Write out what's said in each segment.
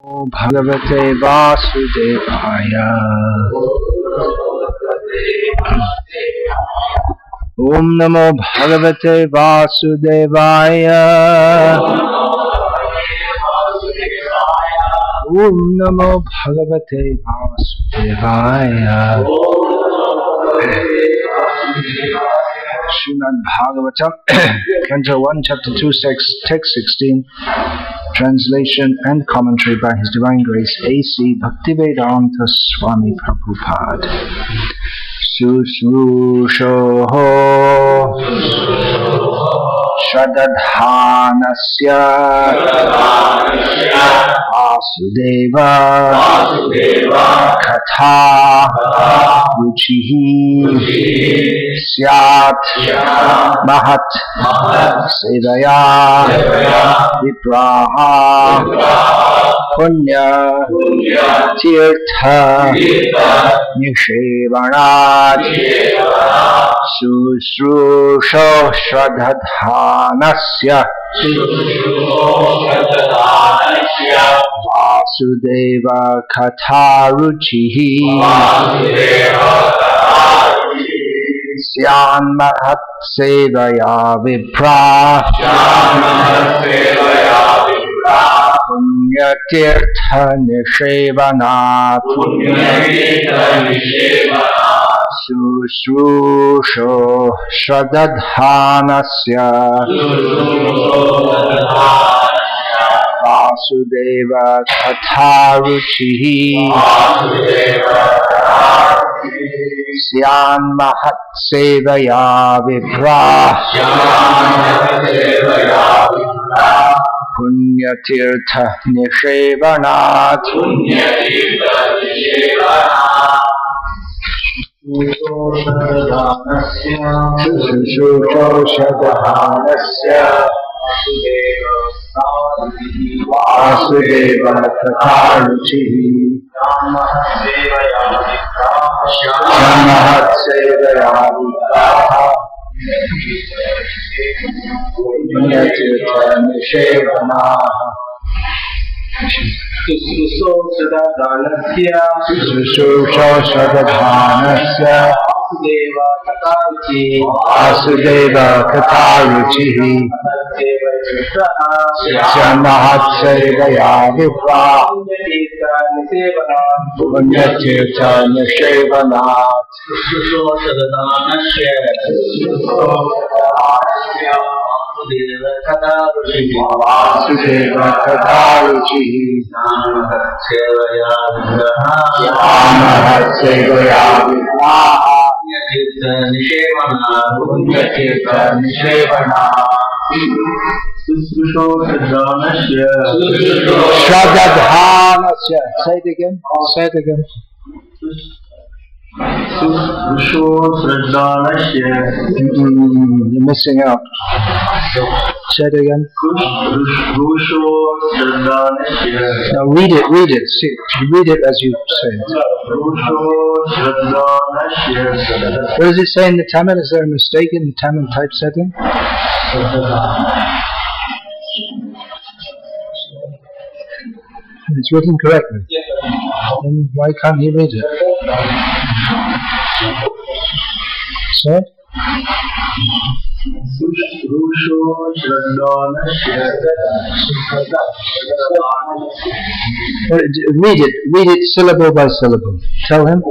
Bhagavate Vasudevaya. Om Namo Bhagavate Vasudevaya. Om Namo Bhagavate Vasudevaya. Srimad Bhagavatam, Canto 1, Chapter 2, Text 16, translation and commentary by His Divine Grace A.C. Bhakti Vikasa Swami Prabhupada. Sushrushoho Shradadhanasya Vasudeva Katha Ruchihi Syat Mahat Sevaya Vipraha Punya Tirtha Nishevanat Sushrusho Shradadhanasya Vasudeva Katha Ruchihi Syan Mahat Sevaya Vipra Punya Tirtha Nishevanat Sushrusho Shradadhanasya Vasudeva Katha Ruchihi Syan Mahat Sevaya Vipra Punya Tirtha Nishevanat Sushrusho Shradadhanasya Vasudeva Katha Ruchihi Mahat Sevaya Vipraha Punya Tirtha Nishevanah Sushrusho Shradadhanasya Vasudeva Katha Ruchihi Mahat Sevaya Vipraha Punya Tirtha Nishevanah Vasudeva Katha Ruchihi Mahat Sevaya Vipraha Punya Tirtha Nishevanah Shradadhanasya. Say it again. Say it again. You're missing out. Say it again. Now read it. Read it. See, read it as you say it. What does it say in the Tamil? Is there a mistake in the Tamil typesetting? It's written correctly. Then why can't he read it? Say it. Read it. Read it syllable by syllable. Tell him.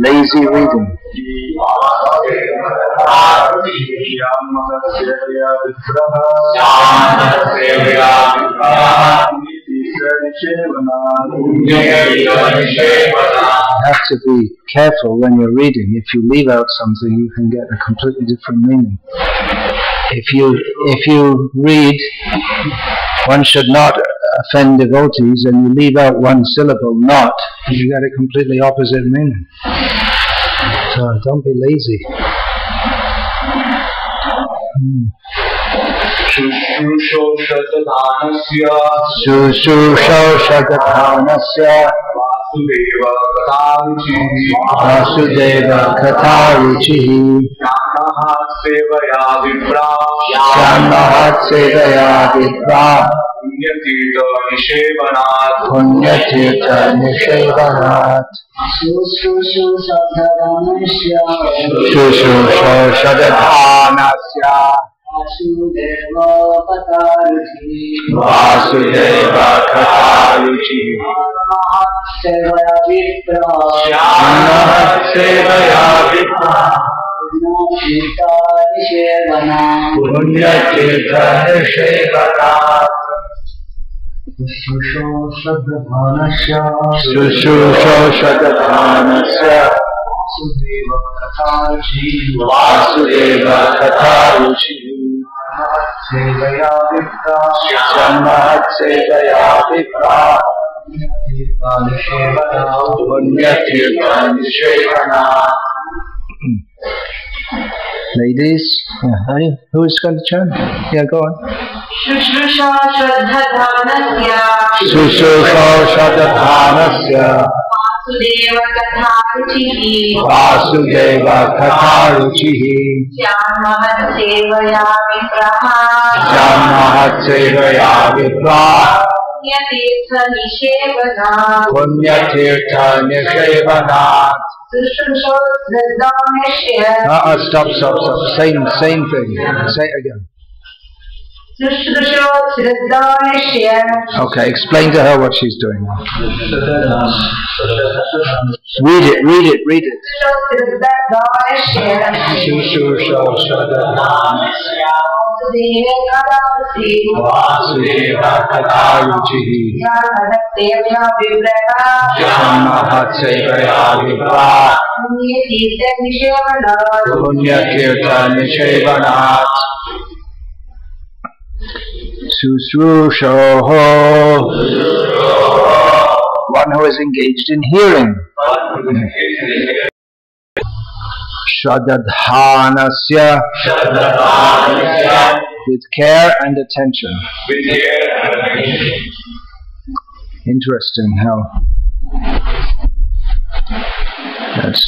Lazy reading. You have to be careful when you're reading. If you leave out something, you can get a completely different meaning. If you read, one should not offend devotees, and you leave out one syllable, not, you get a completely opposite meaning. So don't be lazy. Shushrushoshadhanasya Vasudeva Katharuchihi Shyamahat Sevaya Vipra Punyatirtha Nishevanat Shushrushoshadhanasya Vasudeva Katharuchihi Shyamahat Sevaya Vipra Punyatirtha Nishevanat Shushrushoshadhanasya Vasudeva Katharuchihi Shyamahat Sevaya Vipra Punyatirtha Nishevanat. Ladies, who is going to chant? Yeah, go on. Shushrushoshadhanasya Vasudeva Katharuchihi Shyamahat Sevaya Vipra Punyatirtha Nishevanat. Stop. Same thing. Say it again. Okay, explain to her what she's doing. Read it. Vasudeva Katharuchihi Shyamahat Sevaya Vipra Punyatirtha Nishevanat. Shushrushoho, one who is engaged in hearing. Shraddhanasya, with care and attention. Interesting how that's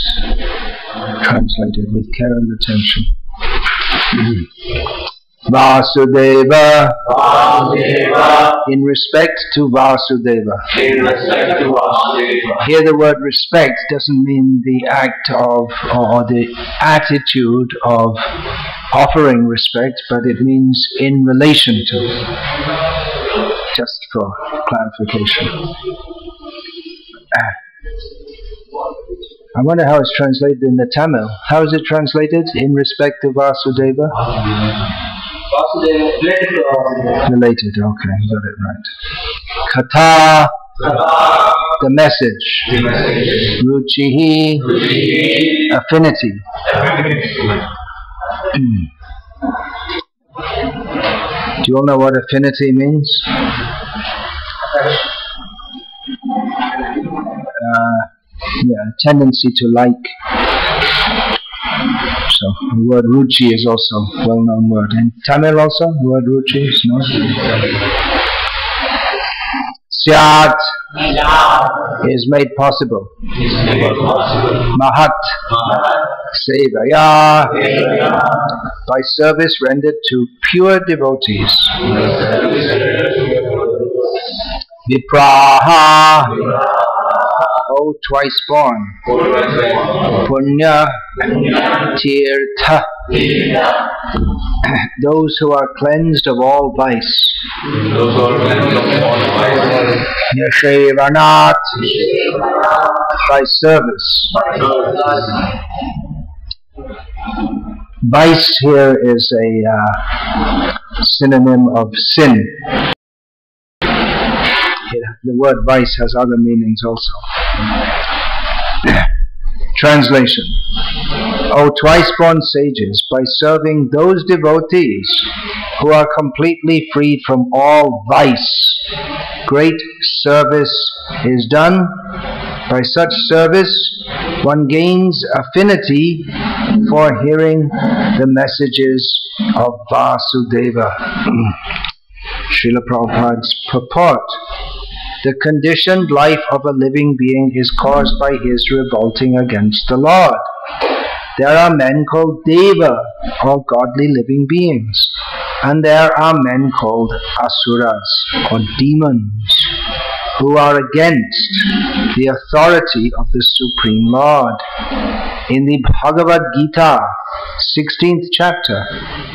translated, with care and attention. Vasudeva, in respect to Vasudeva. Here the word respect doesn't mean the act of or the attitude of offering respect, but it means in relation to. Just for clarification. I wonder how it's translated in the Tamil. How is it translated? In respect to Vasudeva? Related, okay, got it right. Katha, the message. Ruchihi, affinity. Do you all know what affinity means? Tendency to like. So the word ruchi is also a well-known word. In Tamil also, the word ruchi is known. Syat is made possible. Mahat sevaya, by service rendered to pure devotees. Vipraha, oh twice born. Punya tirtha, those who are cleansed of all vice. Nishevanat, by service. Vice here is a synonym of sin. The word vice has other meanings also. Translation. O twice-born sages, by serving those devotees who are completely freed from all vice, great service is done. By such service, one gains affinity for hearing the messages of Vasudeva. Srila Prabhupada's purport. The conditioned life of a living being is caused by his revolting against the Lord. There are men called Deva, or godly living beings, and there are men called Asuras, or demons, who are against the authority of the Supreme Lord. In the Bhagavad Gita, 16th chapter,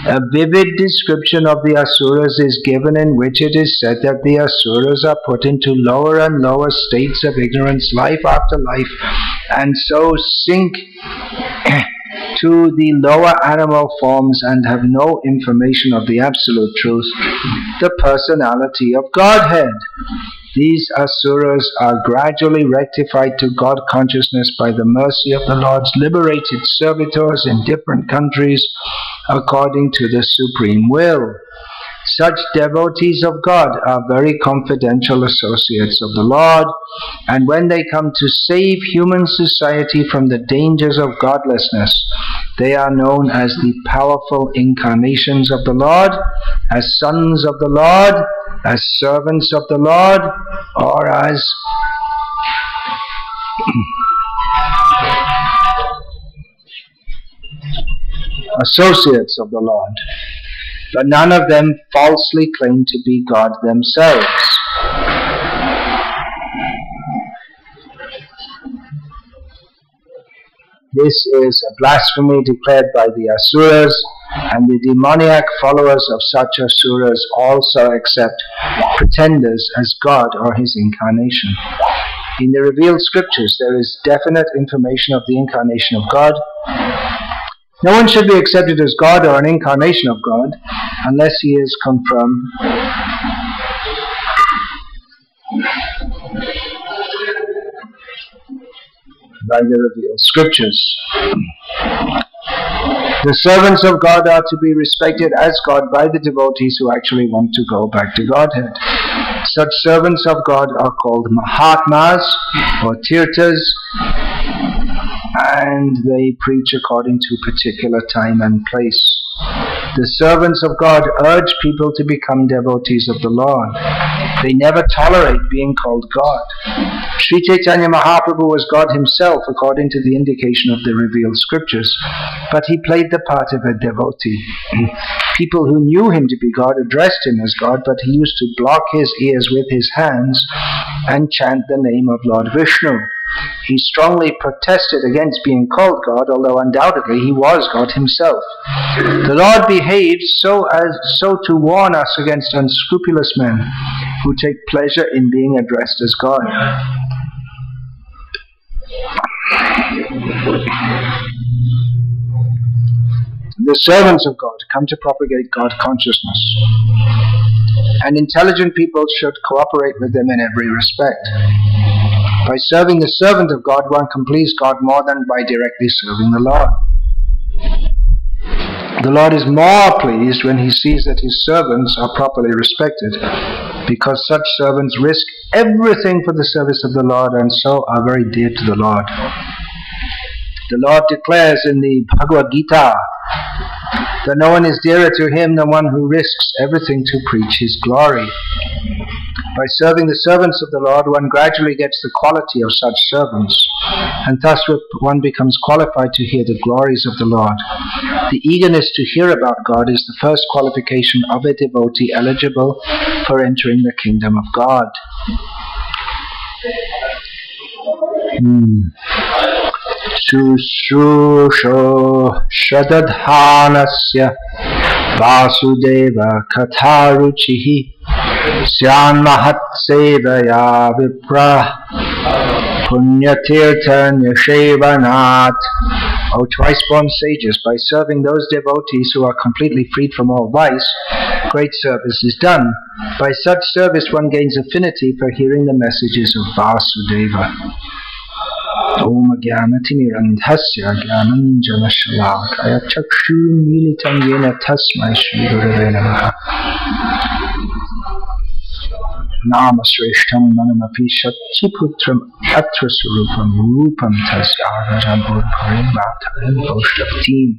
a vivid description of the Asuras is given, in which it is said that the Asuras are put into lower and lower states of ignorance life after life, and so sink to the lower animal forms and have no information of the absolute truth, the personality of Godhead. These Asuras are gradually rectified to God consciousness by the mercy of the Lord's liberated servitors in different countries according to the supreme will. Such devotees of God are very confidential associates of the Lord, and when they come to save human society from the dangers of godlessness, they are known as the powerful incarnations of the Lord, as sons of the Lord, as servants of the Lord, or as associates of the Lord. But none of them falsely claim to be God themselves. This is a blasphemy declared by the Asuras, and the demoniac followers of such Asuras also accept pretenders as God or his incarnation. In the revealed scriptures, there is definite information of the incarnation of God. No one should be accepted as God or an incarnation of God unless he is confirmed by the revealed scriptures. The servants of God are to be respected as God by the devotees who actually want to go back to Godhead. Such servants of God are called Mahatmas or Tirthas, and they preach according to particular time and place. The servants of God urge people to become devotees of the Lord. They never tolerate being called God. Sri Chaitanya Mahaprabhu was God himself according to the indication of the revealed scriptures, but he played the part of a devotee. People who knew him to be God addressed him as God, but he used to block his ears with his hands and chant the name of Lord Vishnu. He strongly protested against being called God, although undoubtedly he was God himself. The Lord behaved so to warn us against unscrupulous men who take pleasure in being addressed as God. The servants of God come to propagate God consciousness, and intelligent people should cooperate with them in every respect. By serving the servant of God, one can please God more than by directly serving the Lord. The Lord is more pleased when he sees that his servants are properly respected, because such servants risk everything for the service of the Lord and so are very dear to the Lord. The Lord declares in the Bhagavad Gita that no one is dearer to him than one who risks everything to preach his glory. By serving the servants of the Lord, one gradually gets the quality of such servants, and thus one becomes qualified to hear the glories of the Lord. The eagerness to hear about God is the first qualification of a devotee eligible for entering the kingdom of God. Sushrusho shadadhanasya Vasudeva katharuchihi Syan mahat sevaya vipra punyatirtha nishevanat. O twice-born sages, by serving those devotees who are completely freed from all vice, great service is done. By such service one gains affinity for hearing the messages of Vasudeva. Om Jnanatirandhasya Jnananjana Shalakaya Chakshur Militam Yena Tasmai Shri Gurave Namaha. Nama Sreshtam Manamapi Shachiputram Atra Surupam Rupam Tasya Rajambur Parim Bhatarim Voshtabtim.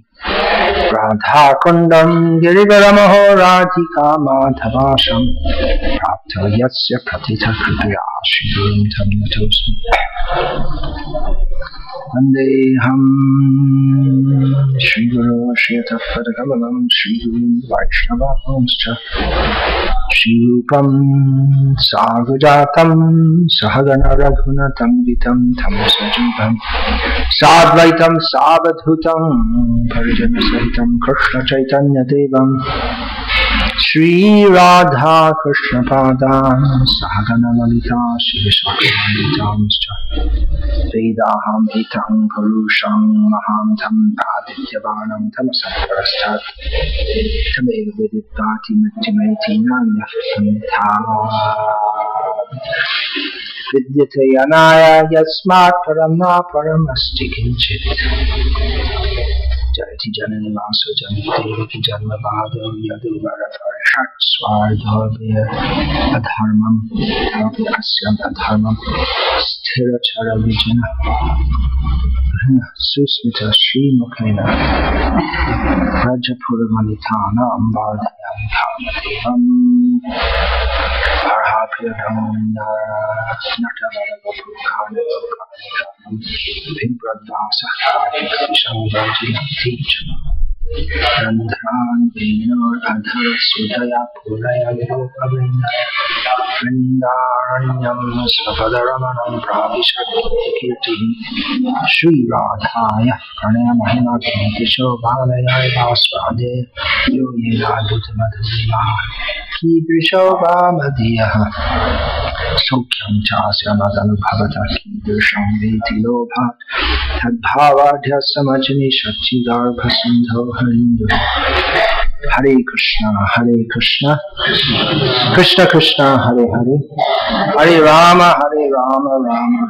Radha Kundam Girivaramaho Radhika Madhavasham Prapto Yasya Pratita Kripaya Shri Tam Natosmi Vandeham Shri Guru Shri Tathpada Kamalam Shri Guru Vaishnavamscha Shri Rupam Sagujatam Sahagana Raghunatam Vitam Tam Sajivam Sadvaitam Savadhutam Parijana Sahitam Krishna Chaitanya Devam Shri Radha Krishna Padam Sahagana Lalita Shri Vishakamanischa Vedaham Hitam Purusham Mahantam Adityavanam Tamasaparastat Tameva Vidivati Mrittimeti Nanyafanta Vidyate Yanaya Yasmat Parama Paramasti Kinchit Jayati Janani Vaso Janati Janma Bhadam Yaduvara Parishat Swardhavya Adharmam Dhavya Asyam Adharmam Sthira Chara Vijana Susmita Shri Mukhena Rajapura Malitana Ambardhayam Kamadevam Parhapyadam Natavara Gopukana Vibradvasa Karikisham Vajina Teacham Randhran Venur Adhara Sudaya Puraya Yogavrindaya Vrindaranyam Svapadaраmanam Pravishat Kirti Shri Radhaya Pranaya Mahimati Tisho Bhalayaya Vasvade Yoyena Bhutamadhima Kidrisho Vamadiyaha Sokyam Chasya Madhanubhavata Kidrisham Veti Lobhat Tadbhavadhya Samajani Shachidarbha Sindho Harindu Hare Krishna Krishna Krishna Hare Hare Hare Rama Rama Rama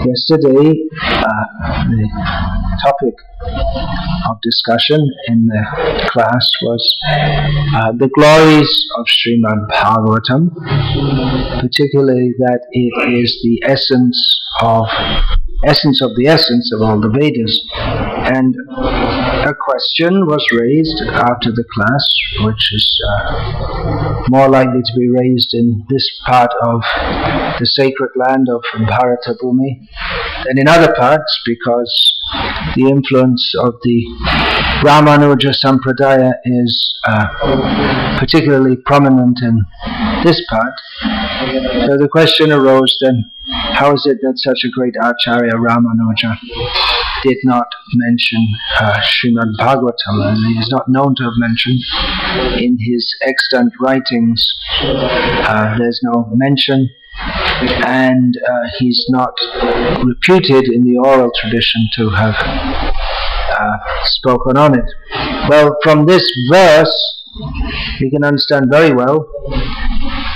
Yesterday, the topic of discussion in the class was the glories of Srimad Bhagavatam, particularly that it is the essence of the essence of all the Vedas. And a question was raised after the class, which is more likely to be raised in this part of the sacred land of Bharata Bhumi than in other parts, because the influence of the Ramanuja Sampradaya is particularly prominent in this part. So the question arose then, how is it that such a great Acharya Ramanuja did not mention Srimad Bhagavatam, and he is not known to have mentioned in his extant writings. There's no mention, and he's not reputed in the oral tradition to have spoken on it. Well, from this verse we can understand very well,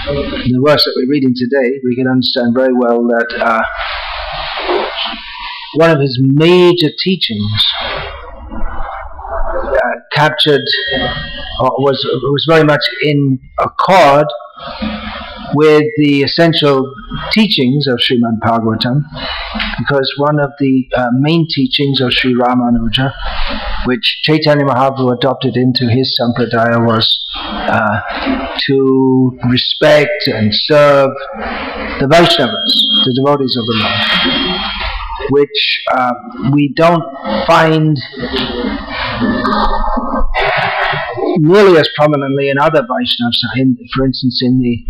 the verse that we're reading today, we can understand very well that one of his major teachings captured, or was very much in accord with the essential teachings of Srimad Bhagavatam, because one of the main teachings of Sri Ramanuja, which Chaitanya Mahaprabhu adopted into his sampradaya, was to respect and serve the Vaishnavas, the devotees of the Lord, which we don't find nearly as prominently in other Vaishnavas. For instance, in the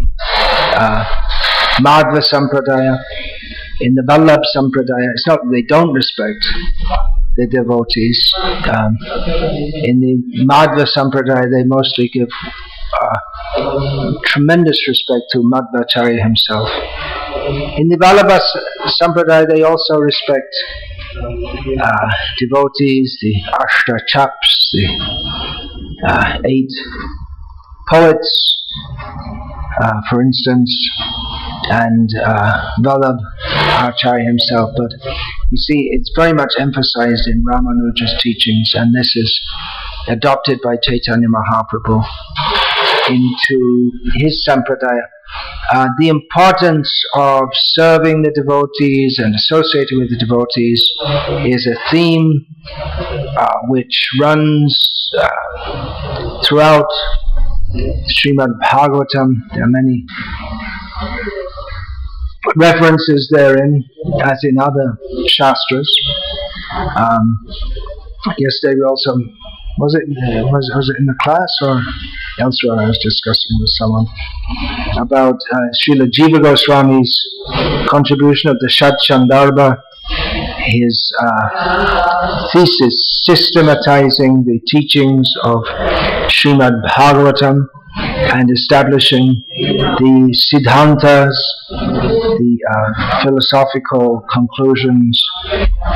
Madhva Sampradaya, in the Vallabh Sampradaya, it's not that they don't respect the devotees. In the Madhva Sampradaya, they mostly give tremendous respect to Madhvacharya himself. In the Vallabha Sampradaya, they also respect devotees, the Ashta Chaps, the 8 poets, for instance, and Vallabh Acharya himself. But you see, it's very much emphasized in Ramanuja's teachings, and this is adopted by Chaitanya Mahaprabhu into his sampradaya. the importance of serving the devotees and associating with the devotees is a theme which runs throughout Srimad Bhagavatam. There are many references therein, as in other shastras. Yesterday we also, was it in the class or elsewhere? I was discussing with someone about Srila Jiva Goswami's contribution of the Shat Chandarbha, his thesis systematizing the teachings of Srimad Bhagavatam and establishing the Siddhantas, the philosophical conclusions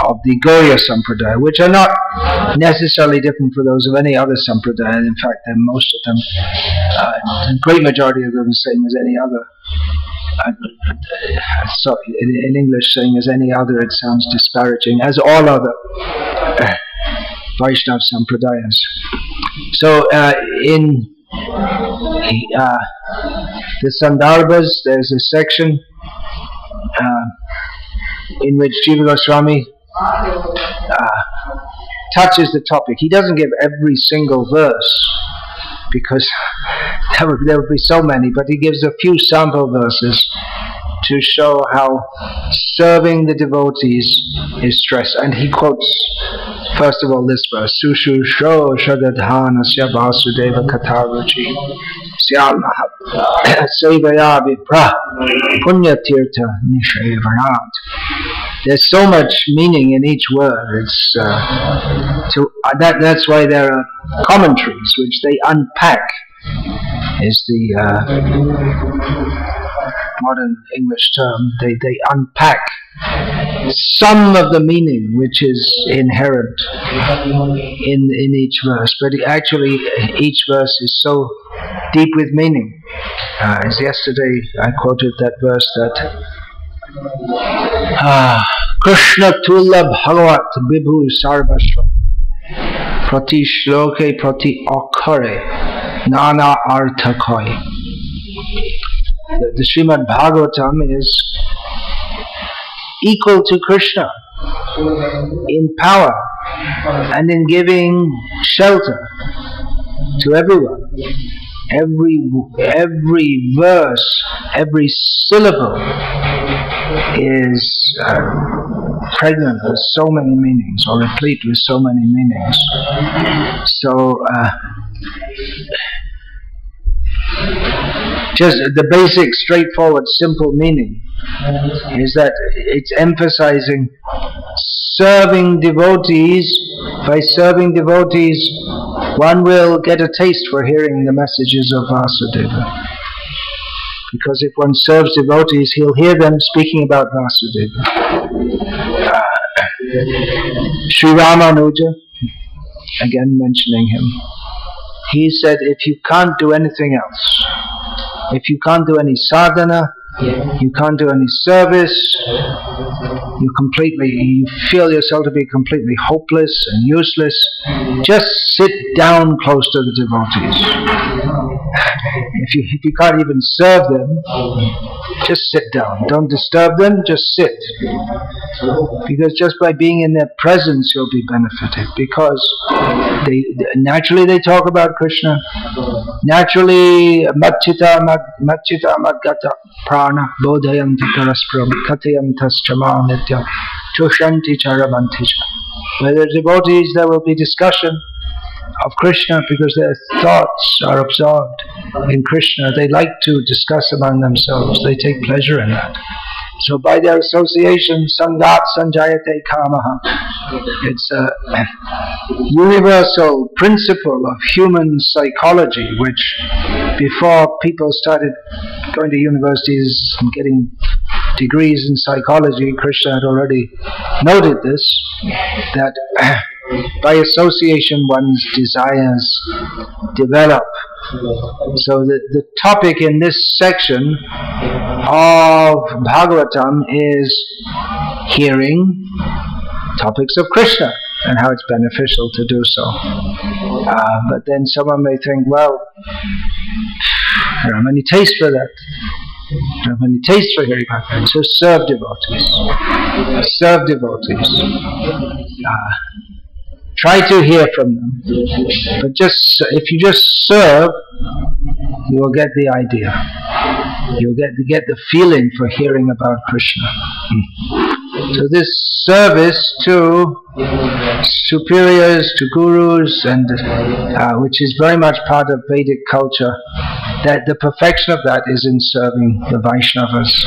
of the Gauriya Sampradaya, which are not necessarily different for those of any other Sampradaya. In fact, most of them, the great majority of them, are the same as any other. Sorry, in English, saying as any other, it sounds disparaging, as all other Vaishnava Sampradayas. So in the Sandarbhas, there's a section in which Jiva Goswami touches the topic. He doesn't give every single verse, because there would be so many, but he gives a few sample verses to show how serving the devotees is stressed. And he quotes, first of all, this verse: Sushu Shro Shadadhanasya Vasudeva Katharuchi Syal Mahat Sevaya Vipra Punya Tirtha Nishayavanat. There's so much meaning in each word. It's that's why there are commentaries which they unpack, is the modern English term. They unpack some of the meaning which is inherent in each verse, but actually each verse is so deep with meaning. As yesterday I quoted that verse that Krishna Tula Bhagavat Vibhu Sarvasva Prati Shloke Prati Akare Nana Arthakoi. The Srimad Bhagavatam is equal to Krishna in power and in giving shelter to everyone. Every verse, every syllable is pregnant with so many meanings, or replete with so many meanings. So just the basic, straightforward, simple meaning is that it's emphasizing serving devotees. By serving devotees, one will get a taste for hearing the messages of Vasudeva. Because if one serves devotees, he'll hear them speaking about Vasudeva. Sri Ramanuja, again mentioning him, he said, if you can't do anything else, if you can't do any sadhana, you can't do any service, you feel yourself to be completely hopeless and useless, just sit down close to the devotees. If you can't even serve them, just sit down. Don't disturb them, just sit. Because just by being in their presence you'll be benefited. Because naturally they talk about Krishna. Naturally, Matchita Madgata Prana Bodhayanti Karaspram Katayantas Chama Nitya Chushanti Charabantisha. By the devotees there will be discussion of Krishna, because their thoughts are absorbed in Krishna. They like to discuss among themselves. They take pleasure in that. So by their association, Sangat Sanjayate Kamaha. It's a universal principle of human psychology, which before people started going to universities and getting degrees in psychology, Krishna had already noted this, that by association one's desires develop. So the topic in this section of Bhagavatam is hearing topics of Krishna and how it's beneficial to do so. But then someone may think, well, I don't have any taste for that. don't have any taste for hearing Bhagavatam. So serve devotees. Serve devotees. Try to hear from them. But if you just serve, you will get the idea. You'll get the feeling for hearing about Krishna. So this service to superiors, to gurus, and which is very much part of Vedic culture, that the perfection of that is in serving the Vaishnavas.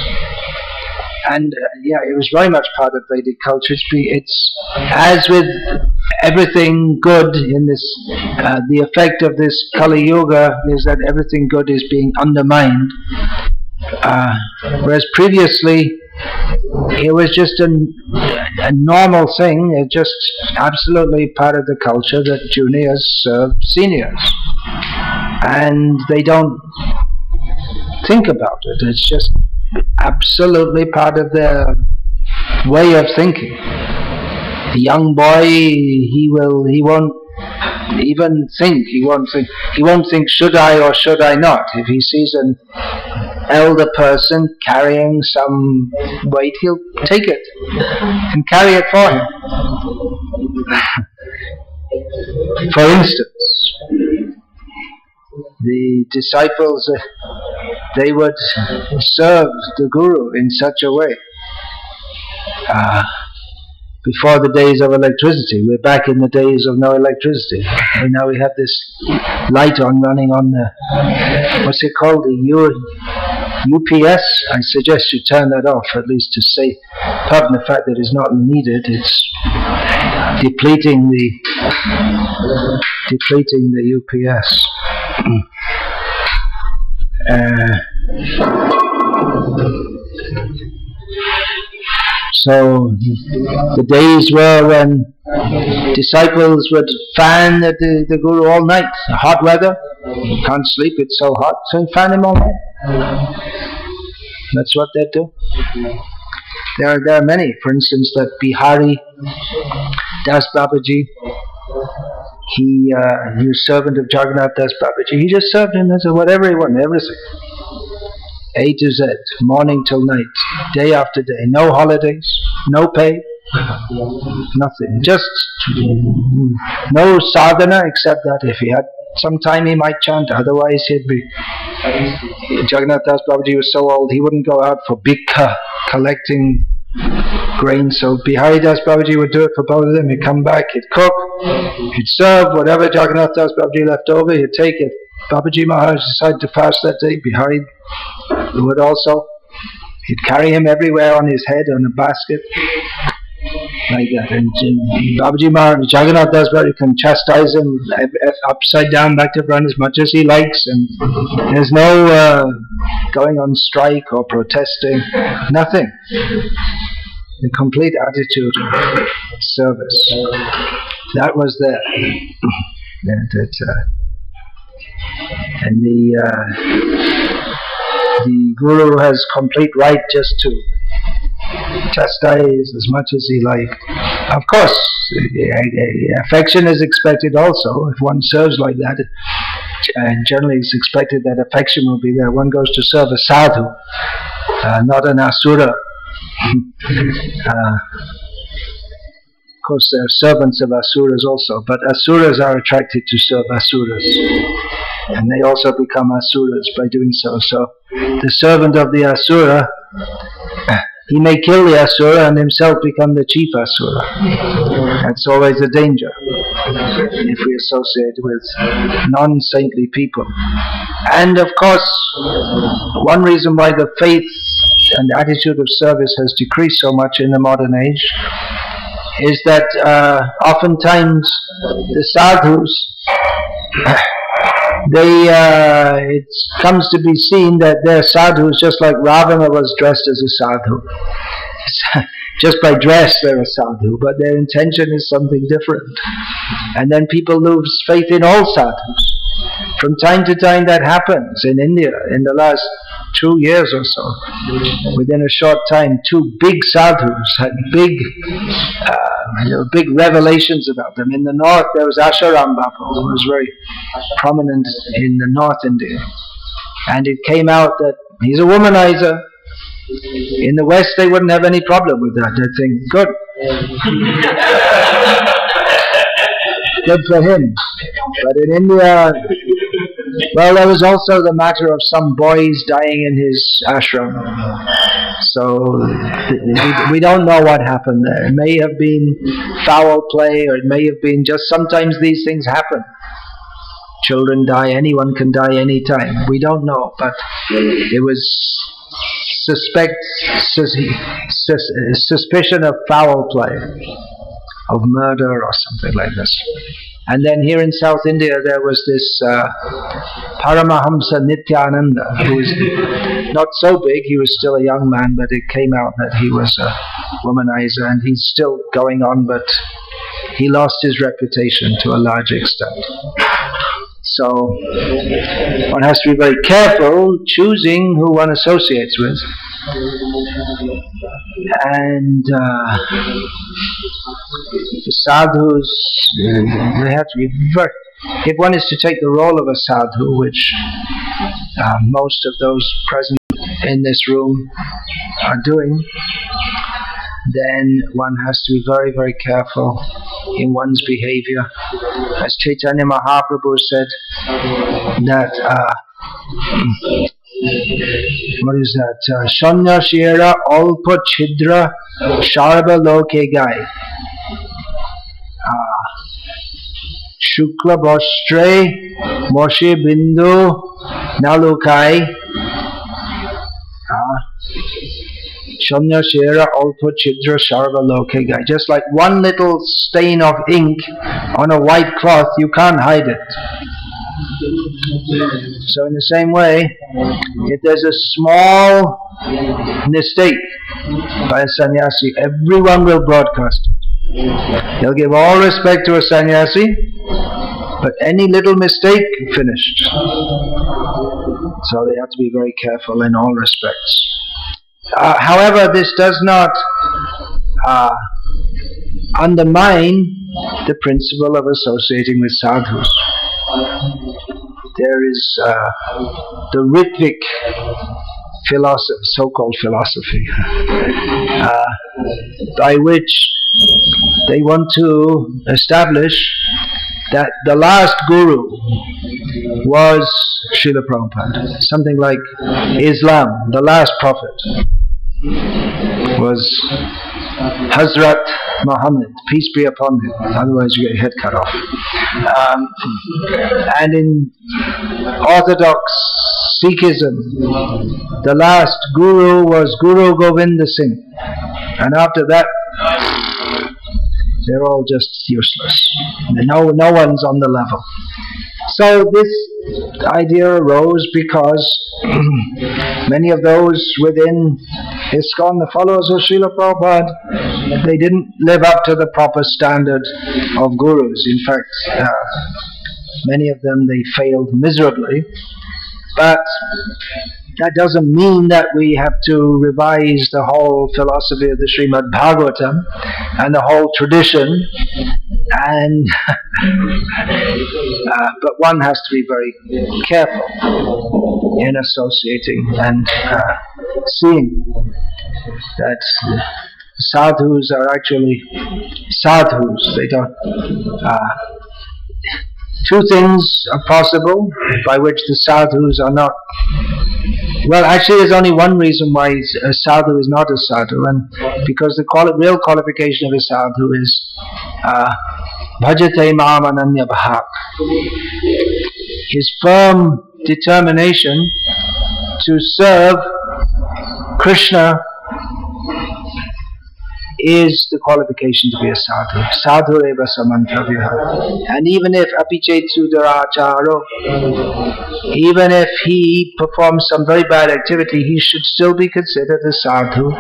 And it was very much part of Vedic culture. It's as with everything good in this, the effect of this Kali Yuga is that everything good is being undermined. Whereas previously, it was just a normal thing. It's just absolutely part of the culture that juniors serve seniors. And they don't think about it. It's just absolutely part of their way of thinking. The young boy, he won't even think. He won't think, should I or should I not? If he sees an elder person carrying some weight, he'll take it and carry it for him. For instance, the disciples, they would serve the Guru in such a way. Before the days of electricity, we're back in the days of no electricity. And now we have this light running on the, what's it called, the UPS. I suggest you turn that off, at least to say, apart from the fact that it's not needed, it's depleting the UPS. So the days were when disciples would fan the Guru all night. Hot weather, can't sleep, it's so hot, so fan him all night. That's what they do. There are many. For instance, that Bihari Das Babaji, he was servant of Jagannath Das Babaji. He just served him as whatever he wanted, everything. A to Z, morning till night, day after day, no holidays, no pay, nothing. Just no sadhana except that if he had some time he might chant, otherwise he'd be... Jagannath Das Babaji was so old he wouldn't go out for bhikha, collecting grain, so Bihari Das Babaji would do it for both of them. He'd come back, he'd cook, he'd serve whatever Jagannath Das Babaji left over, he'd take it. Babaji Maharaj decided to fast that day, Bihari would also. He'd carry him everywhere on his head, on a basket, like that. And Babaji Maharaj, Jagannath Das Babaji can chastise him upside down, back to front as much as he likes, and there's no going on strike or protesting, nothing. The complete attitude of service. That was there. And the Guru has complete right just to chastise as much as he liked. Of course, affection is expected also. If one serves like that, generally it's expected that affection will be there. One goes to serve a sadhu, not an asura. Of course, there are servants of asuras also, but asuras are attracted to serve asuras. And they also become asuras by doing so. So the servant of the asura, he may kill the asura and himself become the chief asura. That's always a danger if we associate with non-saintly people. And of course, one reason why the faith and the attitude of service has decreased so much in the modern age is that oftentimes the sadhus, it comes to be seen that they're sadhus just like Ravana was dressed as a sadhu. Just by dress they're a sadhu, but their intention is something different. And then people lose faith in all sadhus. From time to time that happens in India. In the last 2 years or so, within a short time, 2 big sadhus had big revelations about them. In the north there was Asharam Bapu, who was very prominent in the North India. And it came out that He's a womanizer. In the West, they wouldn't have any problem with that. They'd think, good. Good for him. But in India, well, there was also the matter of some boys dying in his ashram. So we don't know what happened there. It may have been foul play, or it may have been just sometimes these things happen. Children die, anyone can die anytime. We don't know, but it was suspicion of foul play, of murder or something like this. And then here in South India there was this Paramahamsa Nityananda, who was not so big, he was still a young man, but it came out that he was a womanizer, and he's still going on, but he lost his reputation to a large extent. So one has to be very careful choosing who one associates with. And the sadhus, they have to be very, if one is to take the role of a sadhu, which most of those present in this room are doing, then one has to be very, very careful in one's behavior. As Chaitanya Mahaprabhu said, that what is that? Shanya Shira Alpa Chidra Sharva Loke Gai Shukla Bostre Moshe Bindu Nalukai Shanya Shira Alpa Chidra Sharva Loke Gai. Just like one little stain of ink on a white cloth, you can't hide it. So in the same way, if there's a small mistake by a sannyasi, everyone will broadcast it. They'll give all respect to a sannyasi, but any little mistake, finished. So they have to be very careful in all respects. However, this does not undermine the principle of associating with sadhus. There is the Ritvik philosophy, so-called philosophy, by which they want to establish that the last guru was Srila Prabhupada. Something like Islam, the last prophet was Hazrat Muhammad, peace be upon him, otherwise you get your head cut off. And in Orthodox Sikhism, the last guru was Guru Govinda Singh, and after that they're all just useless. No one's on the level. So this idea arose because many of those within ISKCON, the followers of Srila Prabhupada, they didn't live up to the proper standard of gurus. In fact, many of them, they failed miserably. But that doesn't mean that we have to revise the whole philosophy of the Srimad Bhagavatam and the whole tradition. And but one has to be very careful in associating and seeing that sadhus are actually sadhus. They don't. Two things are possible by which the sadhus are not. Well, actually, there's only one reason why a sadhu is not a sadhu, and because the real qualification of a sadhu is bhajate mam ananya bhak. His firm determination to serve Krishna is the qualification to be a sadhu. Sadhu eva samantavya. And even if apichet sudaracharo, even if he performs some very bad activity, he should still be considered a sadhu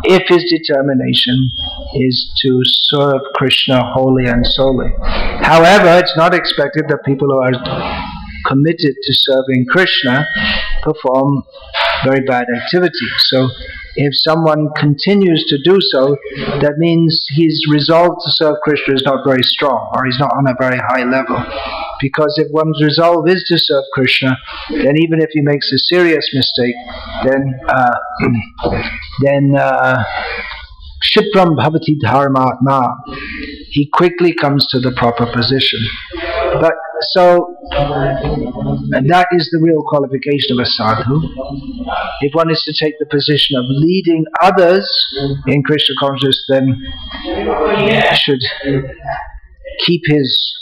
if his determination is to serve Krishna wholly and solely. However, it's not expected that people who are committed to serving Krishna perform very bad activities. So if someone continues to do so, that means his resolve to serve Krishna is not very strong, or he's not on a very high level. because if one's resolve is to serve Krishna, then even if he makes a serious mistake, then Shipram Bhavati Dharmatma, he quickly comes to the proper position. But so, and that is the real qualification of a sadhu. If one is to take the position of leading others in Krishna consciousness, then should keep his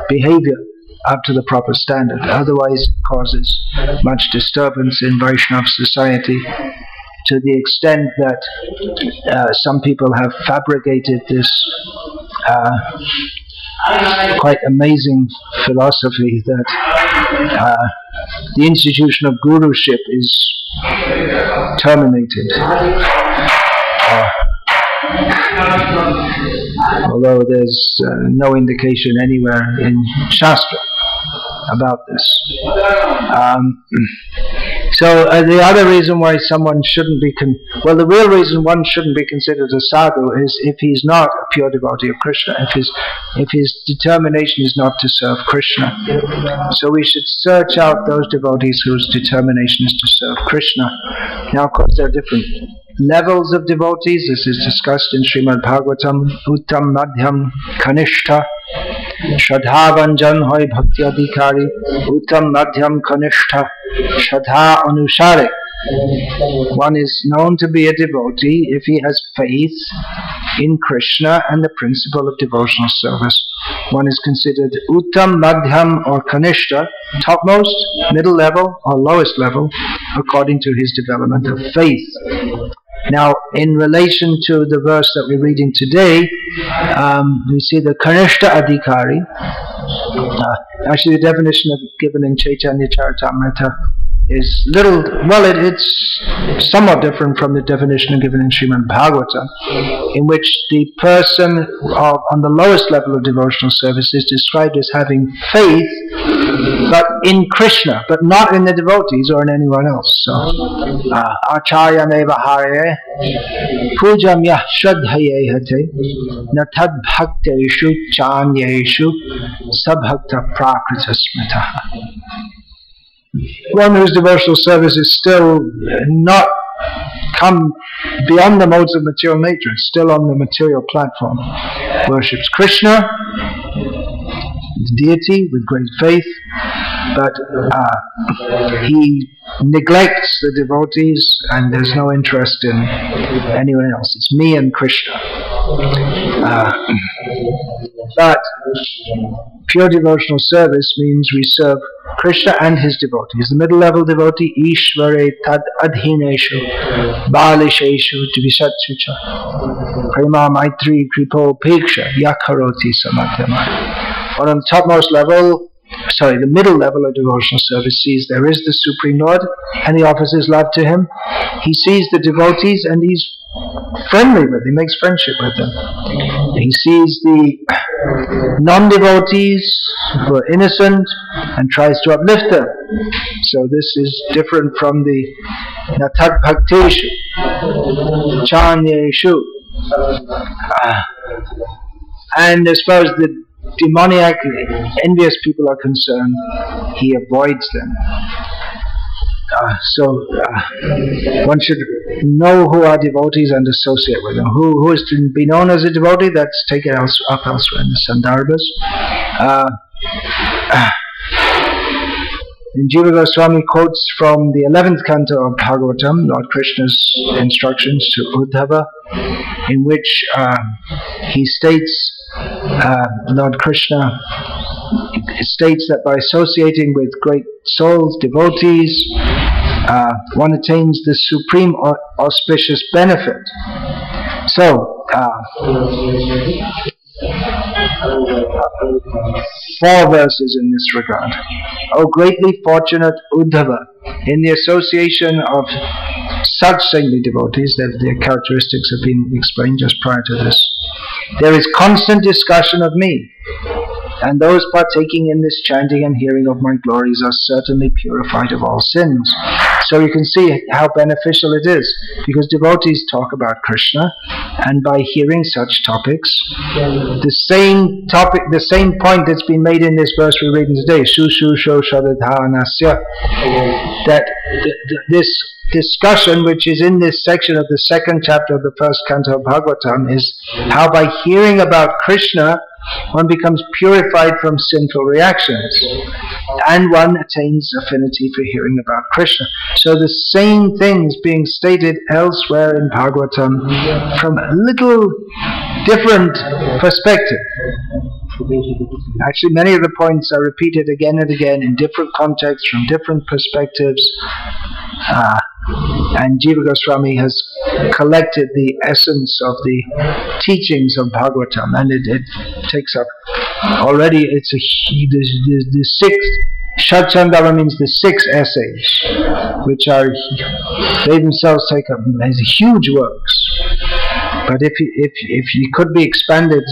behavior up to the proper standard. Otherwise, it causes much disturbance in Vaishnava society, to the extent that some people have fabricated this quite amazing philosophy that the institution of guruship is terminated. Although there's no indication anywhere in Shastra about this. So the other reason why someone shouldn't be the real reason one shouldn't be considered a sadhu is if he's not a pure devotee of Krishna, if his determination is not to serve Krishna. So we should search out those devotees whose determination is to serve Krishna. Now, of course, there are different levels of devotees. This is discussed in Srimad Bhagavatam. Uttam Madhyam Kanishta Shraddha Vanjan Hoy Bhakti Adhikari Uttam Madhyam Kanishta Shraddha Anusare. One is known to be a devotee if he has faith in Krishna and the principle of devotional service. One is considered Uttam, Madhyam or Kanishta, topmost, middle level or lowest level, according to his development of faith. Now, in relation to the verse that we're reading today, we see the Kanishta Adhikari. Actually, the definition given in Chaitanya Charitamrita is it's somewhat different from the definition given in Srimad Bhagavatam, in which the person on the lowest level of devotional service is described as having faith, but in Krishna, but not in the devotees or in anyone else. So, Acharya meva hare, pujam yah shraddhaye hate, natad bhakteshu chanyeshu sabhakta prakrita smitaha. One whose devotional service is still not come beyond the modes of material nature, still on the material platform, worships Krishna, the deity, with great faith, but he neglects the devotees and there's no interest in anyone else. It's me and Krishna. But pure devotional service means we serve Krishna and his devotees. The middle level devotee, Ishvare tad adhineshu balisheshu dvisatsucha prema maitri kripo peksha yakharoti samadhyama. But on the topmost level, the middle level of devotional service sees there is the Supreme Lord and he offers his love to him. He sees the devotees and he's friendly with them, he makes friendship with them. He sees the non-devotees who are innocent and tries to uplift them. So this is different from the Natad Bhakteshu, Chanyeshu. And as far as the demoniac, envious people are concerned, he avoids them. One should know who are devotees and associate with them. Who is to be known as a devotee, that's taken up elsewhere in the Sandarbhas. And Jiva Goswami quotes from the 11th canto of Bhagavatam, Lord Krishna's instructions to Uddhava, in which he states, Lord Krishna states that by associating with great souls, devotees, one attains the supreme auspicious benefit. So, 4 verses in this regard. O greatly fortunate Uddhava, in the association of such saintly devotees, their characteristics have been explained just prior to this, there is constant discussion of me. And those partaking in this chanting and hearing of my glories are certainly purified of all sins. So you can see how beneficial it is, because devotees talk about Krishna, and by hearing such topics, the same topic, the same point that's been made in this verse we're reading today, Shushu Shadadhanasya, that this discussion, which is in this section of the second chapter of the first canto of Bhagavatam, is how by hearing about Krishna, one becomes purified from sinful reactions, and one attains affinity for hearing about Krishna. So the same things being stated elsewhere in Bhagavatam from a little different perspective. Actually, many of the points are repeated again and again in different contexts, from different perspectives. And Jiva Goswami has collected the essence of the teachings of Bhagavatam, and it takes up already. It's the sixth. Shadchandava means the 6 essays, which are, they themselves take up as huge works. But if you could be expanded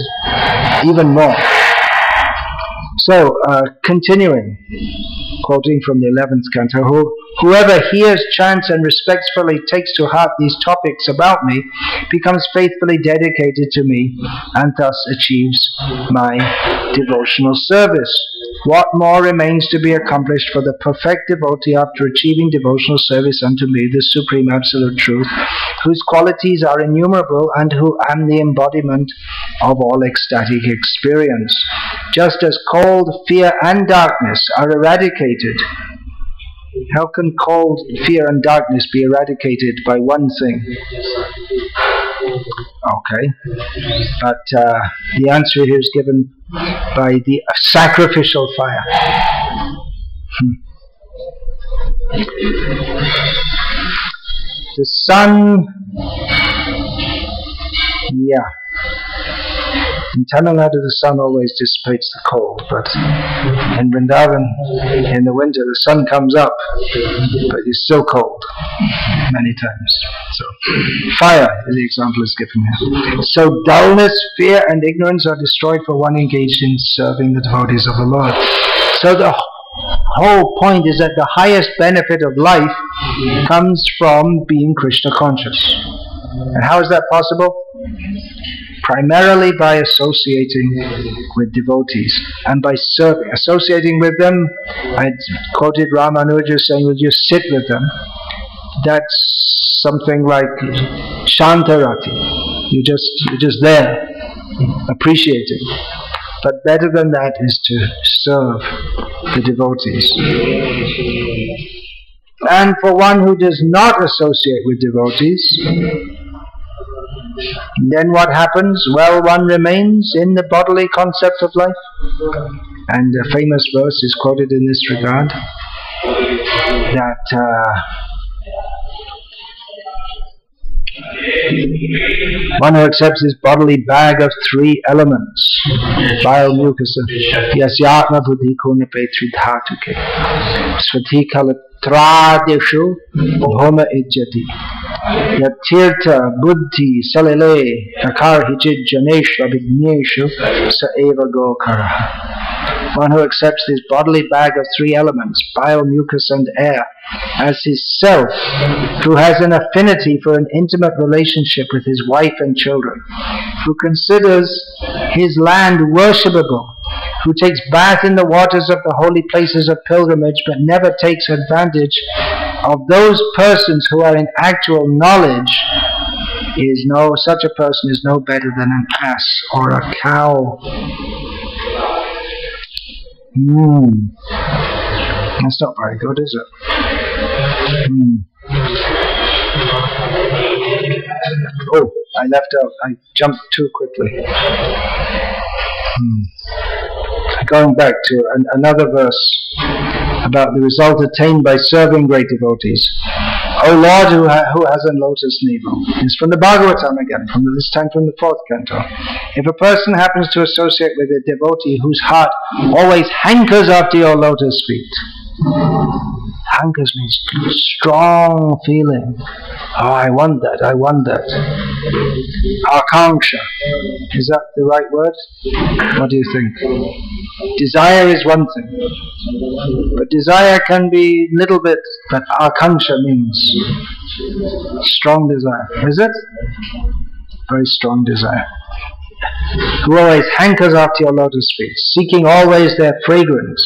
even more. So, continuing, quoting from the 11th canto, whoever hears, chants, and respectfully takes to heart these topics about me becomes faithfully dedicated to me and thus achieves my devotional service. What more remains to be accomplished for the perfect devotee after achieving devotional service unto me, the Supreme Absolute Truth, whose qualities are innumerable and who am the embodiment of all ecstatic experience? Just as cold, fear, and darkness are eradicated. How can cold, fear, and darkness be eradicated by one thing? Okay, but the answer here is given by the sacrificial fire. The sun, in Tamil Nadu the sun always dissipates the cold, but in Vrindavan, in the winter, the sun comes up, but it's still cold many times. So, fire, the example is given here. So dullness, fear, and ignorance are destroyed for one engaged in serving the devotees of the Lord. So the whole point is that the highest benefit of life comes from being Krishna conscious. And how is that possible? Primarily by associating with devotees and by serving. Associating with them, I quoted Ramanuja saying, "Will you sit with them?" That's something like Shantarati. You're just there, appreciating. But better than that is to serve the devotees. And for one who does not associate with devotees, then what happens? Well, one remains in the bodily concept of life. And a famous verse is quoted in this regard, that one who accepts his bodily bag of 3 elements, bile, mucus, yasyatma buddhi kunape tridhatuke, svatikala tradeshu bhoma ijjati, yatirtha buddhi salile akar hijid janeshu abhigneshu sa eva gokara. One who accepts his bodily bag of 3 elements, bile, mucus, and air, as his self, who has an affinity for an intimate relationship with his wife and children, who considers his land worshipable, who takes bath in the waters of the holy places of pilgrimage, but never takes advantage of those persons who are in actual knowledge, such a person is no better than an ass or a cow. That's not very good, is it? Oh, I left out. I jumped too quickly. Going back to another verse about the result attained by serving great devotees. O Lord, who has a lotus navel. It's from the Bhagavatam again, this time from the 4th canto. If a person happens to associate with a devotee whose heart always hankers after your lotus feet. Hankers means strong feeling. Oh, I want that, I want that. Akanksha. Is that the right word? What do you think? Desire is one thing, but desire can be little bit, but akanksha means strong desire. Is it? Very strong desire. Who always hankers after your lotus feet, seeking always their fragrance.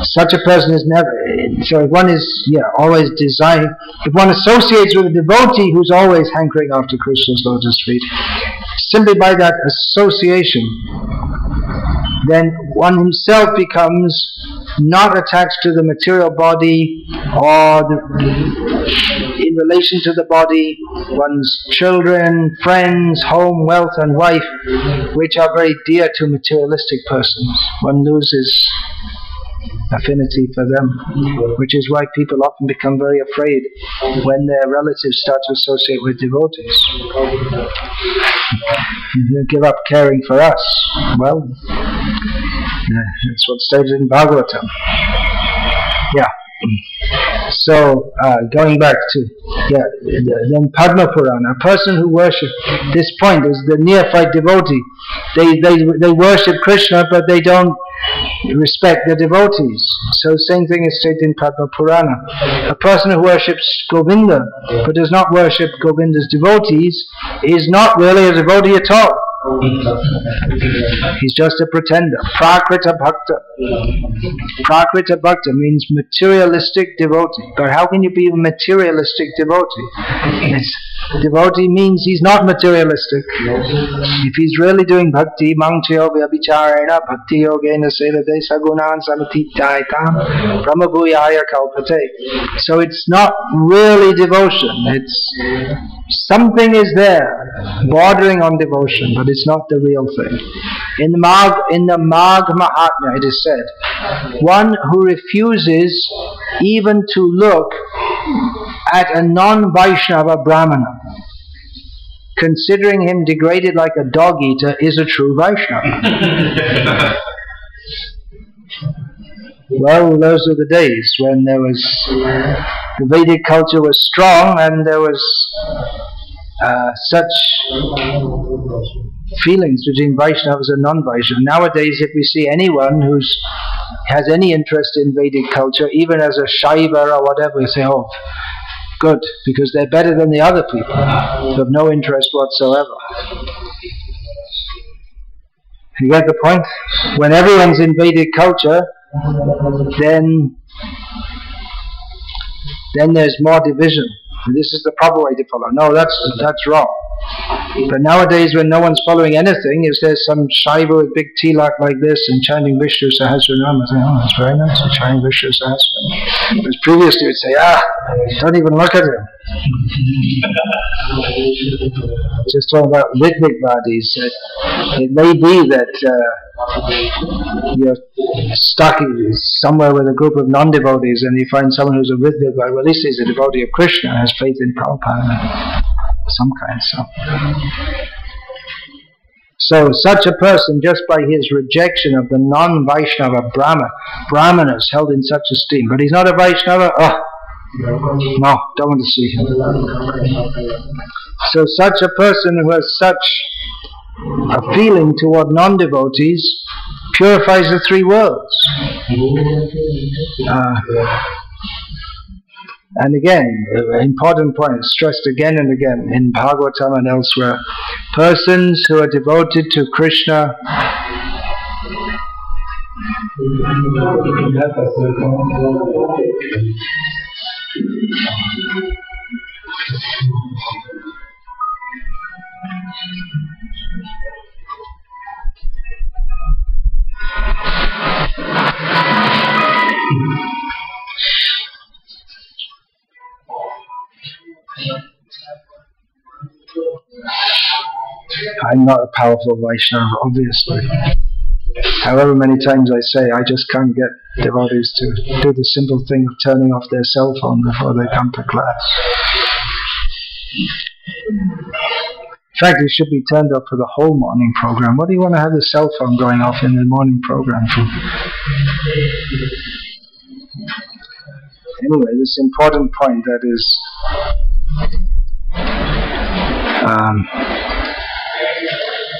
Such a person is never, so if one is, always desiring, if one associates with a devotee who's always hankering after Krishna's lotus feet, simply by that association, then one himself becomes not attached to the material body or in relation to the body, one's children, friends, home, wealth and wife, which are very dear to materialistic persons. One loses affinity for them, which is why people often become very afraid when their relatives start to associate with devotees. You give up caring for us. Well, that's what's stated in Bhagavatam. So, going back to, then Padma Purana, a person who worships, this point is the neophyte devotee. They worship Krishna, but they don't respect the devotees. So same thing is stated in Padma Purana. A person who worships Govinda, but does not worship Govinda's devotees, is not really a devotee at all. He's just a pretender. Prakrita Bhakta. Prakrita Bhakta means materialistic devotee. But how can you be a materialistic devotee? Devotee means he's not materialistic. If he's really doing bhakti, mangchayo vyabhicharena bhakti yogena sevate sagunan samatitaitam brahmabhuyaya kalpate. So it's not really devotion. It's something is there, bordering on devotion, but it's not the real thing. In the Magh Mahatmya it is said, one who refuses even to look at a non-Vaishnava Brahmana, considering him degraded like a dog-eater, is a true Vaishnava. Well, those are the days when there was, the Vedic culture was strong and there was such feelings between Vaishnavas and non-Vaishnavas. Nowadays, if we see anyone who has any interest in Vedic culture, even as a Shaiva or whatever, we say, oh, good, because they're better than the other people who have no interest whatsoever. You get the point? When everyone's in Vedic culture, then there's more division. This is the proper way to follow. No, that's wrong. But nowadays, when no one's following anything, if there's some Shaiva with big tilak like this and chanting Vishnu Sahasranam, I say, oh, that's very nice, you're chanting Vishnu Sahasranam. Whereas previously we'd say, don't even look at him. Just talking about Ritvikvadis, it may be that you're stuck somewhere with a group of non-devotees and you find someone who's a Ritvikvadi, well, at least he's a devotee of Krishna and has faith in Prabhupada. Some kind. So such a person, just by his rejection of the non-Vaishnava Brahmanas held in such esteem, but he's not a Vaishnava, no, don't want to see him. So such a person who has such a feeling toward non-devotees purifies the three worlds. And again, important point, stressed again and again in Bhagavatam and elsewhere, persons who are devoted to Krishna I'm not a powerful Vaishnava, obviously. However many times I say, I just can't get devotees to do the simple thing of turning off their cell phone before they come to class. In fact, it should be turned off for the whole morning program. What do you want to have the cell phone going off in the morning program for? Anyway, this important point that is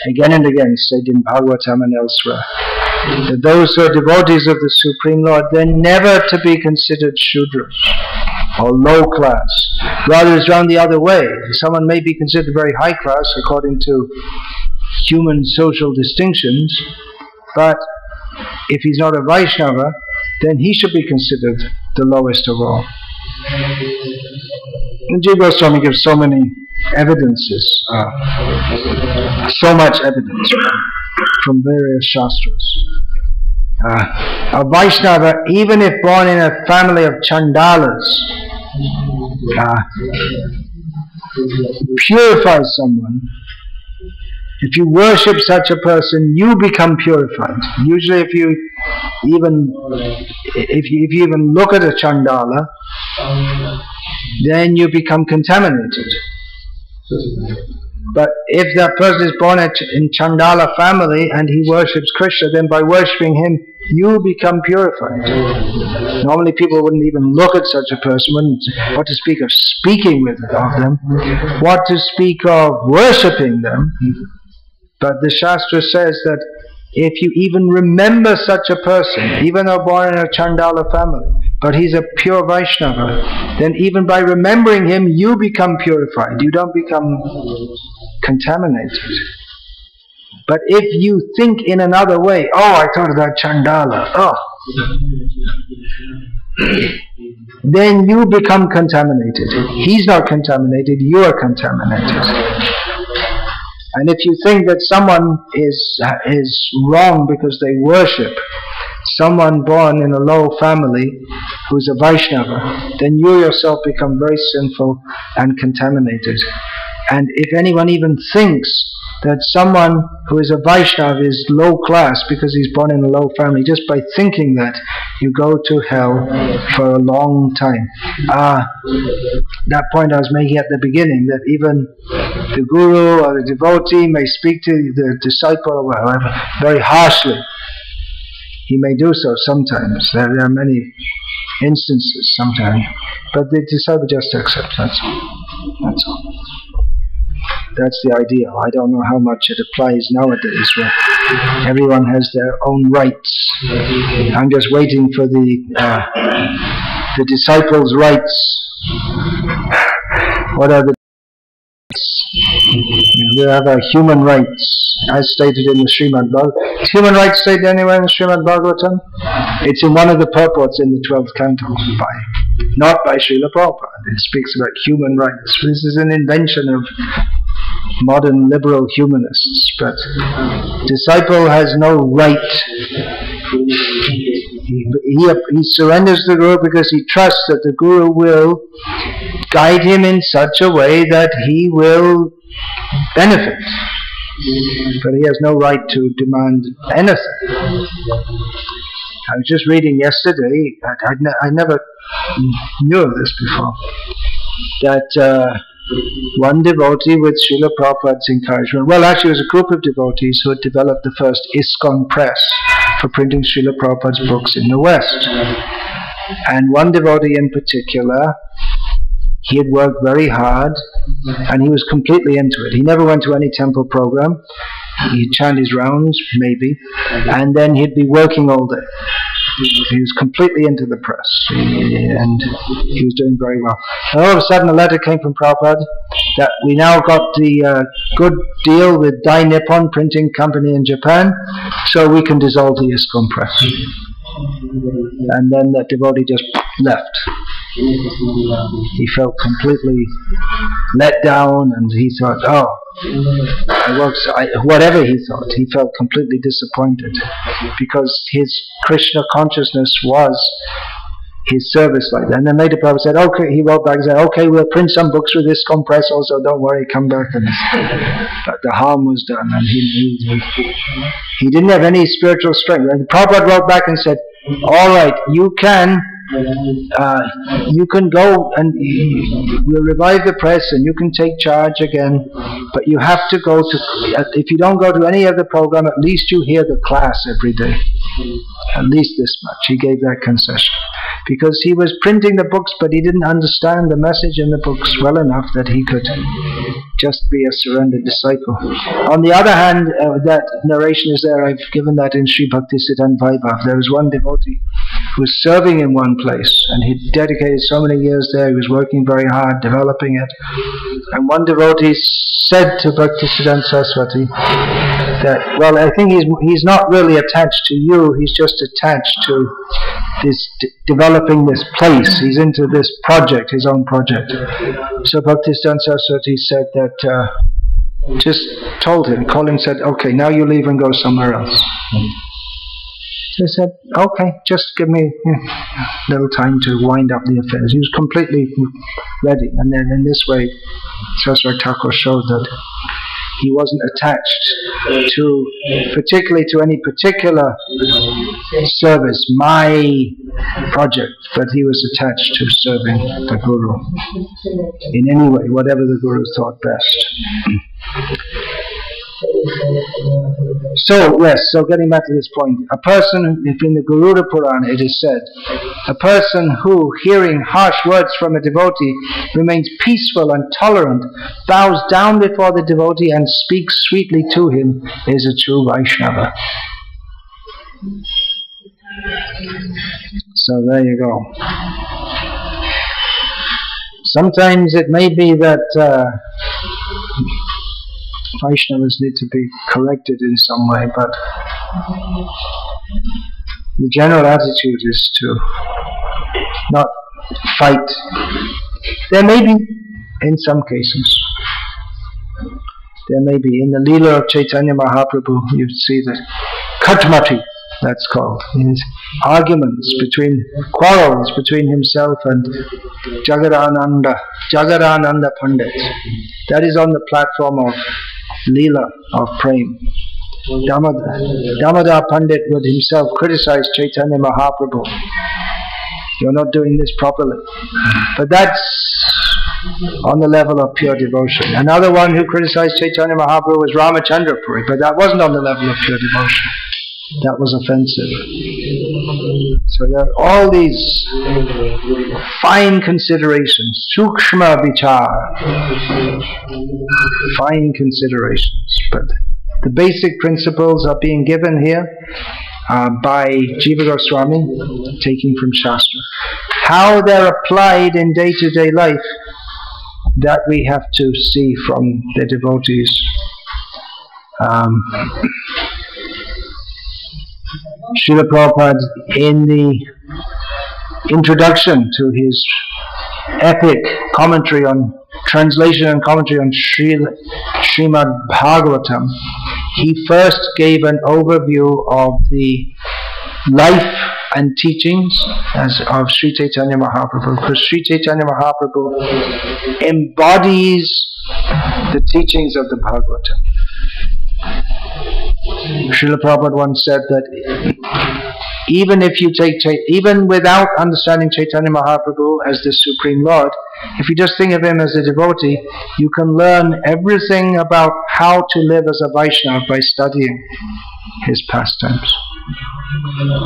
again and again said in Bhagavatam and elsewhere. that those who are devotees of the Supreme Lord, they're never to be considered Shudras or low class. Rather, it's round the other way. Someone may be considered very high class according to human social distinctions, but if he's not a Vaishnava, then he should be considered the lowest of all. And Jiva Goswami gives so many evidences, so much evidence from various shastras. A Vaishnava, even if born in a family of Chandalas, purifies someone. If you worship such a person, you become purified. Usually if you even look at a Chandala, then you become contaminated. But if that person is born in Chandala family and he worships Krishna, then by worshipping him, you become purified. Normally people wouldn't even look at such a person, what to speak of speaking of them, what to speak of worshipping them. But the Shastra says that if you even remember such a person, even though born in a Chandala family, but he's a pure Vaishnava, then even by remembering him, you become purified. You don't become contaminated. But if you think in another way, oh, I thought of that Chandala, then you become contaminated. He's not contaminated, you are contaminated. And if you think that someone is wrong because they worship someone born in a low family who's a Vaishnava, then you yourself become very sinful and contaminated. And if anyone even thinks that someone who is a Vaishnava is low class because he's born in a low family, just by thinking that, you go to hell for a long time. That point I was making at the beginning, that even the guru or the devotee may speak to the disciple or whatever very harshly. He may do so sometimes. There are many instances sometimes. But the disciple just accepts. That's all. That's the ideal. I don't know how much it applies nowadays, where everyone has their own rights. I'm just waiting for the disciples' rights. What are the rights? We have our human rights, as stated in the Srimad Bhagavatam. Is human rights stated anywhere in the Srimad Bhagavatam? It's in one of the purports in the 12th canto, not by Srila Prabhupada. It speaks about human rights. This is an invention of modern liberal humanists, but disciple has no right. He surrenders to the Guru because he trusts that the Guru will guide him in such a way that he will benefit. But he has no right to demand anything. I was just reading yesterday, I never knew of this before, that one devotee with Srila Prabhupada's encouragement, well actually it was a group of devotees who had developed the first ISKCON press for printing Srila Prabhupada's books in the West. And one devotee in particular, he had worked very hard and he was completely into it. He never went to any temple program. He'd chant his rounds, maybe, and then he'd be working all day. He was completely into the press, and he was doing very well. And all of a sudden a letter came from Prabhupada that we now got the good deal with Dai Nippon Printing Company in Japan, so we can dissolve the ISKCON press. And then that devotee just left. He felt completely let down, and he thought, whatever he thought, he felt completely disappointed, because his Krishna consciousness was his service like that. And then later Prabhupada said, okay, he wrote back and said, okay, we'll print some books with this compress also, don't worry, come back. And but the harm was done, and he didn't have any spiritual strength. And Prabhupada wrote back and said, all right, you can go and we'll revive the press and you can take charge again, but you have to go to, if you don't go to any other program, at least you hear the class every day. At least this much. He gave that concession. Because he was printing the books, but he didn't understand the message in the books well enough that he could just be a surrendered disciple. On the other hand, that narration is there. I've given that in Sri Bhakti Siddhanta Vaibhav. There was one devotee who was serving in one place, and he dedicated so many years there. He was working very hard, developing it. And one devotee said to Bhakti Siddhanta Saraswati that, well, I think he's not really attached to you. He's just attached to this developing this place. He's into this project, his own project. So Bhakti Siddhanta Saraswati said that, just told him, Colin said, okay, now you leave and go somewhere else. So he said, okay, just give me a little time to wind up the affairs. He was completely ready. And then in this way, Saraswati Thakur showed that he wasn't attached to, particularly to any particular service, my project, but he was attached to serving the Guru in any way, whatever the Guru thought best. So, yes, so getting back to this point, a person, if in the Garuda Purana it is said, a person who, hearing harsh words from a devotee, remains peaceful and tolerant, bows down before the devotee and speaks sweetly to him, is a true Vaishnava. So there you go. Sometimes it may be that Vaishnavas need to be corrected in some way, but the general attitude is to not fight. There may be, in some cases, there may be, in the Leela of Chaitanya Mahaprabhu, you see that Khatmati, that's called, arguments between, quarrels between himself and Jagadananda Pandit. That is on the platform of Leela of Prem. Damodar Pandit would himself criticize Chaitanya Mahaprabhu. You're not doing this properly. But that's on the level of pure devotion. Another one who criticized Chaitanya Mahaprabhu was Ramachandra Puri, but that wasn't on the level of pure devotion. That was offensive. So there are all these fine considerations, sukshma vichar, fine considerations. But the basic principles are being given here by Jiva Goswami, taking from Shastra. How they're applied in day-to-day life, that we have to see from the devotees. Srila Prabhupada, in the introduction to his epic commentary on, translation and commentary on Srimad Bhagavatam, he first gave an overview of the life and teachings of Sri Chaitanya Mahaprabhu, because Sri Chaitanya Mahaprabhu embodies the teachings of the Bhagavatam. Srila Prabhupada once said that even if you even without understanding Chaitanya Mahaprabhu as the Supreme Lord, if you just think of him as a devotee, you can learn everything about how to live as a Vaishnava by studying his pastimes.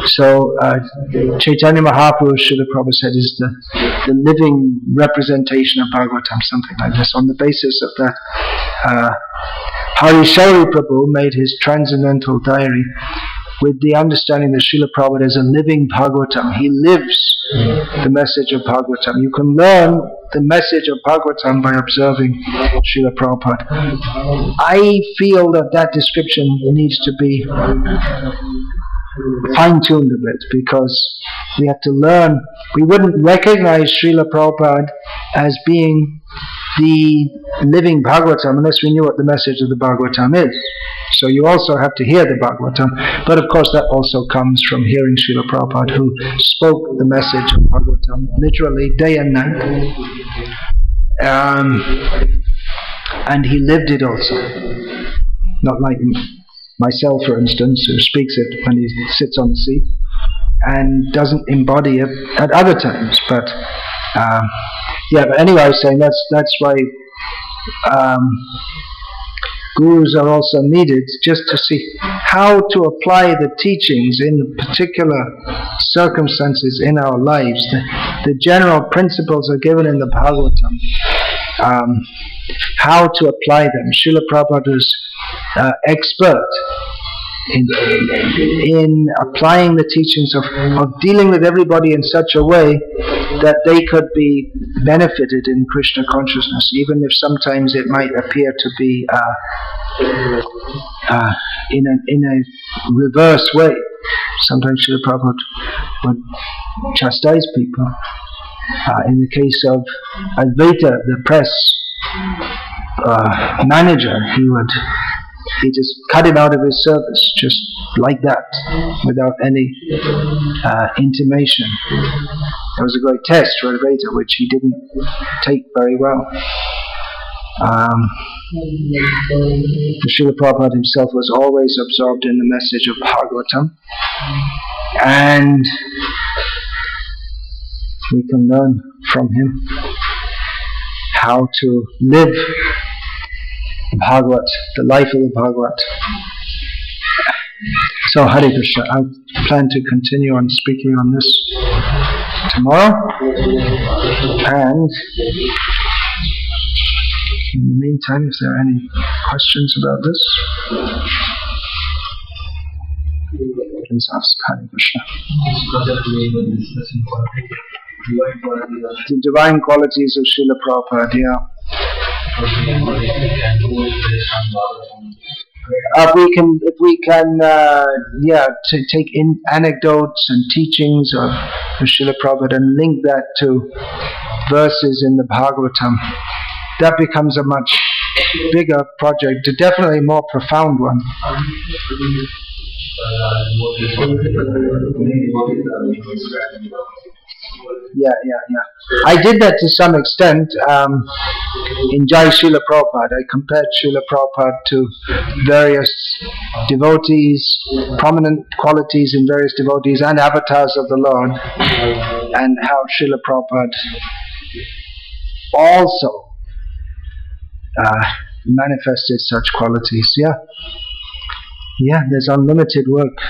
So Chaitanya Mahaprabhu, Srila Prabhupada said, is the living representation of Bhagavatam, something like this. On the basis of that, Hari Shauri Prabhu made his transcendental diary with the understanding that Srila Prabhupada is a living Bhagavatam. He lives the message of Bhagavatam. You can learn the message of Bhagavatam by observing Srila Prabhupada. I feel that that description needs to be fine-tuned a bit, because we have to learn. We wouldn't recognize Srila Prabhupada as being the living Bhagavatam unless we knew what the message of the Bhagavatam is. So you also have to hear the Bhagavatam. But of course that also comes from hearing Srila Prabhupada, who spoke the message of Bhagavatam literally day and night. And he lived it also. Not like myself, for instance, who speaks it when he sits on the seat and doesn't embody it at other times. But but anyway, I was saying that's why gurus are also needed, just to see how to apply the teachings in particular circumstances in our lives. The general principles are given in the Bhagavatam, how to apply them. Srila Prabhupada was expert in applying the teachings of dealing with everybody in such a way that they could be benefited in Krishna consciousness, even if sometimes it might appear to be in a reverse way. Sometimes Srila Prabhupada would chastise people. In the case of Advaita, the press manager, he just cut him out of his service, just like that, without any intimation. It was a great test for Advaita, which he didn't take very well. Srila Prabhupada himself was always absorbed in the message of Bhagavatam, and we can learn from him how to live Bhagavat, the life of the Bhagavat. So Hare Krishna, I plan to continue on speaking on this tomorrow, and in the meantime, if there are any questions about this, please ask. Hare Krishna. The divine qualities of Srila Prabhupada, yeah. If we can, to take in anecdotes and teachings of Srila Prabhupada and link that to verses in the Bhagavatam, that becomes a much bigger project, a definitely more profound one. Yeah. I did that to some extent in Jai Srila Prabhupada. I compared Srila Prabhupada to various devotees, prominent qualities in various devotees and avatars of the Lord, and how Srila Prabhupada also manifested such qualities. Yeah, there's unlimited work.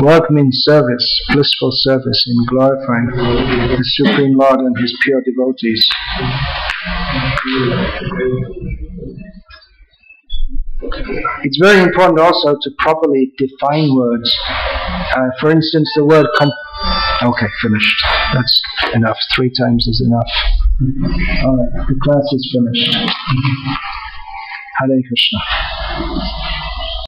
Work means service, blissful service in glorifying the Supreme Lord and His pure devotees. It's very important also to properly define words. For instance, the word okay, finished. That's enough. 3 times is enough. Alright, the class is finished. Hare Krishna.